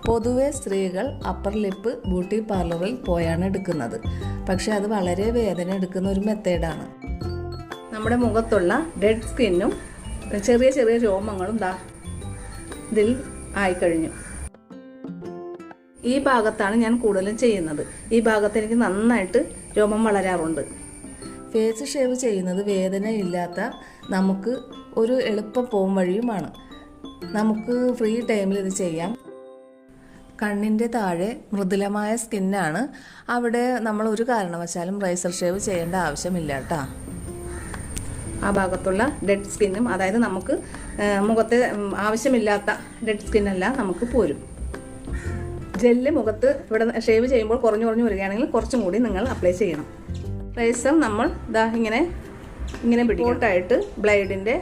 പൊതുവെ സ്ത്രീകൾ upper lip beauty പാർലറിൽ പോയാണ് എടുക്കുന്നത്. പക്ഷേ അത് വളരെ വേദന എടുക്കുന്ന ഒരു മെത്തേഡാണ്. നമ്മുടെ മുഖത്തുള്ള ഡെഡ് സ്കിന്നും ചെറിയ ചെറിയ രോമങ്ങളും ഇതിൽ ആയിക്കഴിഞ്ഞു. ഈ ഭാഗത്താണ് ഞാൻ കൂടുതലും ചെയ്യുന്നത്. ഈ ഭാഗത്ത് എനിക്ക് നന്നായിട്ട് രോമം വളരാറുണ്ട്. ഫേസ് ഷേവ് ചെയ്യുന്നത് വേദനയില്ലാത്ത നമുക്ക് ഒരു എളുപ്പം പോം വഴിയുമാണ്. നമുക്ക് ഫ്രീ ടൈമിൽ ഇത് ചെയ്യാം. കണ്ണിൻ്റെ താഴെ മൃദുലമായ സ്കിന്നാണ്. അവിടെ നമ്മൾ ഒരു കാരണവശാലും റൈസർ ഷേവ് ചെയ്യേണ്ട ആവശ്യമില്ല കേട്ടോ. ആ ഭാഗത്തുള്ള ഡെഡ് സ്കിന്നും, അതായത് നമുക്ക് മുഖത്ത് ആവശ്യമില്ലാത്ത ഡെഡ് സ്കിന്നെല്ലാം നമുക്ക് പോരും. ജെല്ല് മുഖത്ത് ഇവിടെ ഷേവ് ചെയ്യുമ്പോൾ കുറഞ്ഞു വരികയാണെങ്കിൽ കുറച്ചും കൂടി നിങ്ങൾ അപ്ലൈ ചെയ്യണം. റൈസർ നമ്മൾ ഇങ്ങനെ പിടിക്കോട്ടായിട്ട് ബ്ലേഡിൻ്റെ